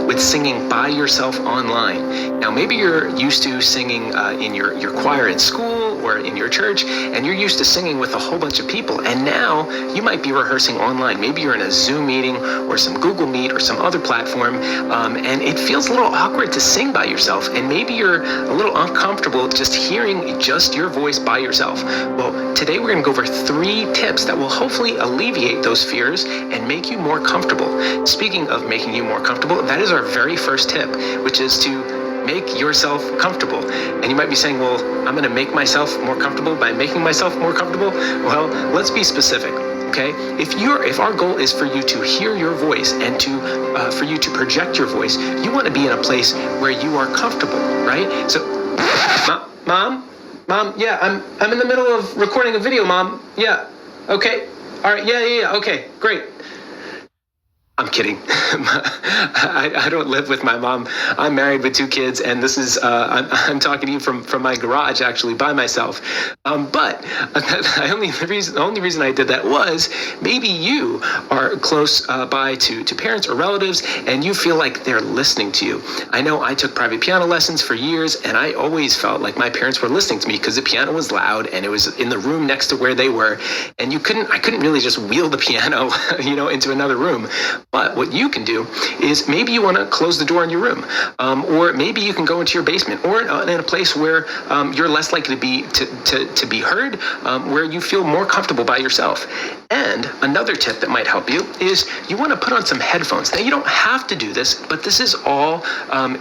with singing by yourself online. Now, maybe you're used to singing in your choir at school or in your church, and you're used to singing with a whole bunch of people, and now you might be rehearsing online. Maybe you're in a Zoom meeting or some Google Meet or some other platform, and it feels a little awkward to sing by yourself, and maybe you're a little uncomfortable just hearing just your voice by yourself. Well, today we're going to go over 3 tips that will hopefully alleviate those fears and make you more comfortable. Speaking of making you more comfortable, that is our very first tip, which is to make yourself comfortable. And you might be saying, well, I'm going to make myself more comfortable by making myself more comfortable. Well, let's be specific. Okay, if our goal is for you to hear your voice and for you to project your voice, you want to be in a place where you are comfortable, right? So, mom, yeah, I'm in the middle of recording a video, Mom. Yeah, okay, all right, yeah, okay, great. I'm kidding. I don't live with my mom. I'm married with 2 kids, and this is I'm talking to you from my garage, actually, by myself. But the only reason I did that was maybe you are close by to parents or relatives, and you feel like they're listening to you. I know I took private piano lessons for years, and I always felt like my parents were listening to me because the piano was loud, and it was in the room next to where they were, and I couldn't really just wheel the piano, into another room. But what you can do is maybe you want to close the door in your room, or maybe you can go into your basement, or in a place where you're less likely to be heard, where you feel more comfortable by yourself. And another tip that might help you is you want to put on some headphones. Now, you don't have to do this, but this is all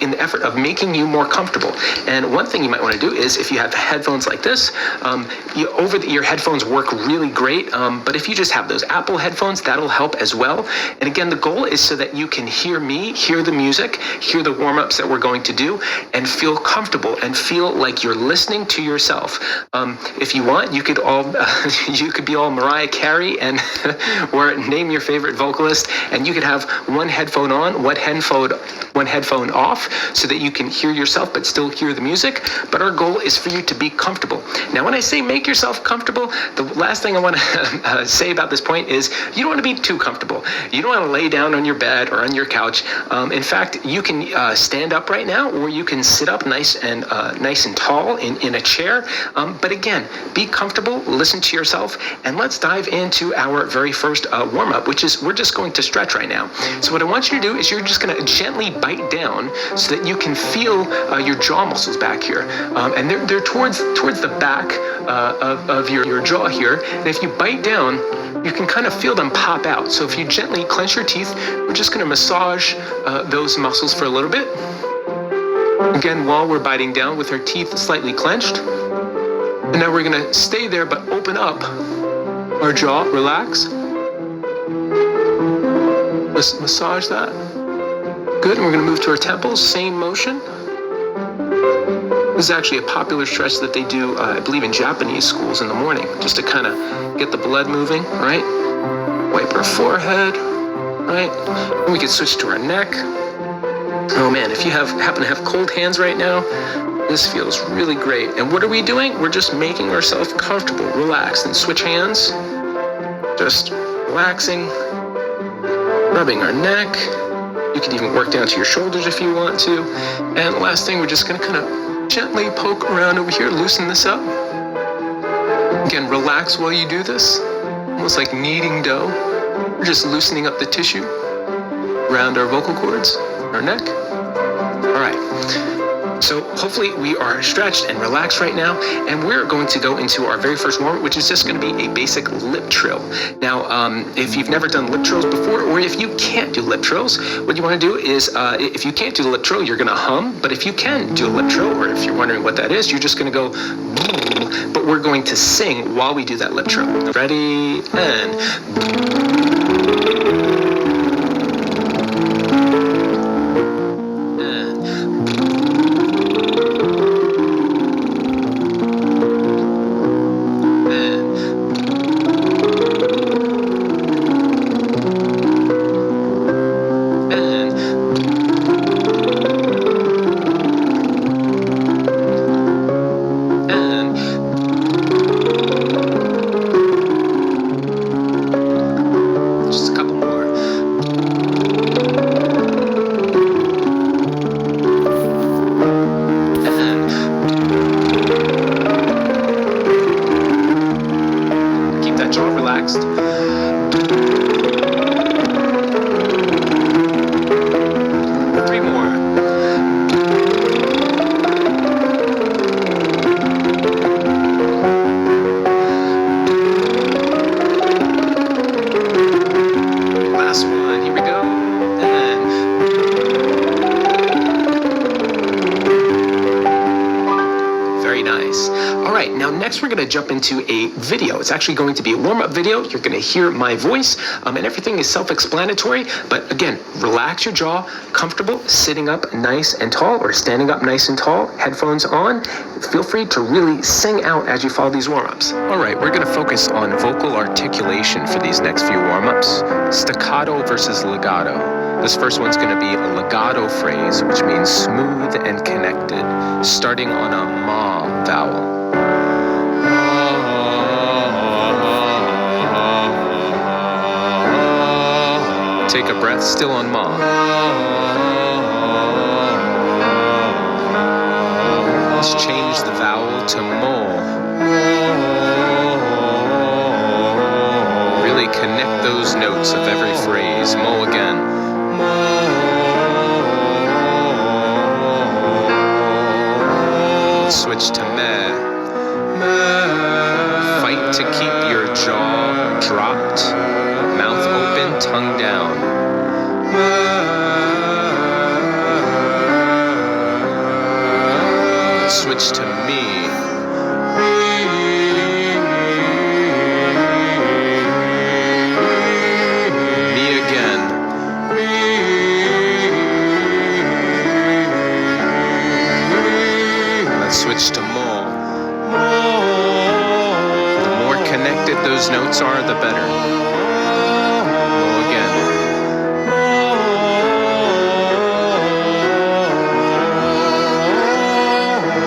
in the effort of making you more comfortable. And one thing you might want to do is, if you have headphones like this, over-the-ear headphones work really great, but if you just have those Apple headphones, that'll help as well. And again, the goal is so that you can hear me, hear the music, hear the warm-ups that we're going to do, and feel comfortable and feel like you're listening to yourself. If you want, you could be all Mariah Carey and or name your favorite vocalist, and you could have one headphone on, one headphone off, so that you can hear yourself but still hear the music. But our goal is for you to be comfortable. Now, when I say make yourself comfortable, the last thing I want to say about this point is you don't want to be too comfortable. You don't want to lay down on your bed or on your couch. In fact, you can stand up right now, or you can sit up nice and tall in a chair. But again, be comfortable, listen to yourself, and let's dive into our very first warm-up, which is we're just going to stretch right now. So what I want you to do is you're just going to gently bite down so that you can feel your jaw muscles back here. And they're towards the back of your jaw here. And if you bite down, you can kind of feel them pop out. So if you gently clench your teeth, we're just going to massage those muscles for a little bit. Again, while we're biting down with our teeth slightly clenched. And now we're going to stay there, but open up our jaw, relax. Let's massage that. Good, and we're going to move to our temples, same motion. This is actually a popular stretch that they do, I believe, in Japanese schools in the morning, just to kind of get the blood moving, right? Wipe our forehead, right? And we can switch to our neck. Oh man, if you happen to have cold hands right now, this feels really great. And what are we doing? We're just making ourselves comfortable, relaxed, and switch hands. Just relaxing, rubbing our neck. You can even work down to your shoulders if you want to. And the last thing, we're just going to kind of gently poke around over here, loosen this up. Again, relax while you do this, almost like kneading dough. We're just loosening up the tissue around our vocal cords, our neck. All right. So hopefully we are stretched and relaxed right now, and we're going to go into our very first warm-up, which is just going to be a basic lip trill. Now, if you've never done lip trills before, or if you can't do lip trills, what you want to do is, if you can't do the lip trill, you're going to hum. But if you can do a lip trill, or if you're wondering what that is, you're just going to go, but we're going to sing while we do that lip trill. Ready? And... just a couple more. next we're going to jump into a video. It's actually going to be a warm-up video. You're going to hear my voice, and everything is self-explanatory. But again, relax your jaw, comfortable, sitting up nice and tall or standing up nice and tall, headphones on. Feel free to really sing out as you follow these warm-ups. All right, we're going to focus on vocal articulation for these next few warm-ups. Staccato versus legato. This first one's going to be a legato phrase, which means smooth and connected, starting on a ma vowel. Take a breath, still on ma. Let's change the vowel to mo. Really connect those notes of every phrase. Mo again. Let's switch to meh. Fight to keep your jaw dropped, mouth open, tongue down. Let's switch to me. Me again. Let's switch to mo. The more connected those notes are, the better. Mo again.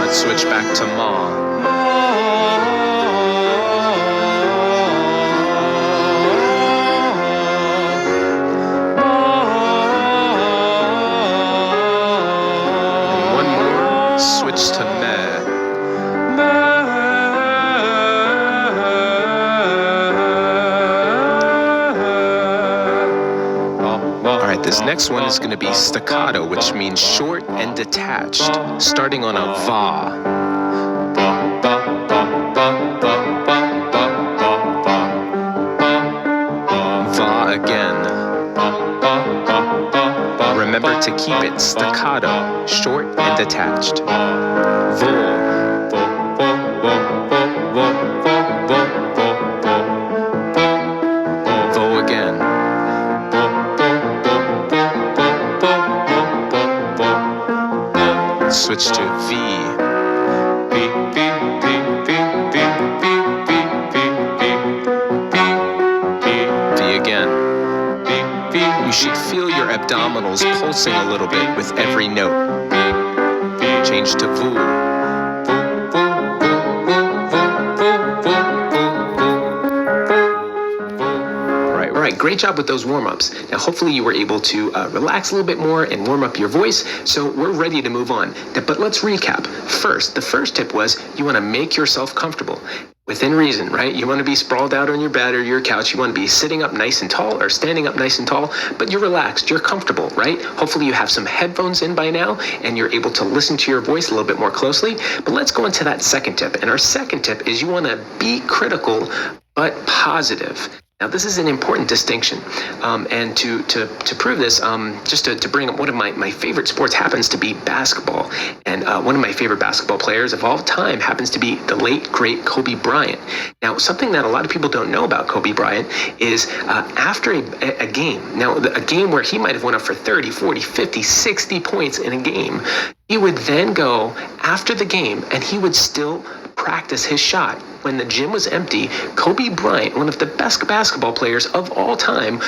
Let's switch back to ma. And one more, switch to meh. This next one is going to be staccato, which means short and detached, starting on a va. Va again. Remember to keep it staccato, short and detached. Vo. Vo again. Switch to V. V again. You should feel your abdominals pulsing a little bit with every note. Change to V. Great job with those warm-ups. Now, hopefully you were able to relax a little bit more and warm up your voice. So we're ready to move on. But let's recap. First, the first tip was you want to make yourself comfortable. Within reason, right? You want to be sprawled out on your bed or your couch. You want to be sitting up nice and tall or standing up nice and tall, but you're relaxed, you're comfortable, right? Hopefully you have some headphones in by now and you're able to listen to your voice a little bit more closely. But let's go into that second tip. And our second tip is you want to be critical, but positive. Now, this is an important distinction, and to prove this, just to bring up one of my favorite sports happens to be basketball, and one of my favorite basketball players of all time happens to be the late, great Kobe Bryant. Now, something that a lot of people don't know about Kobe Bryant is after a game, now a game where he might have went up for 30, 40, 50, 60 points in a game, he would then go after the game and he would still practice his shot. When the gym was empty, Kobe Bryant, one of the best basketball players of all time,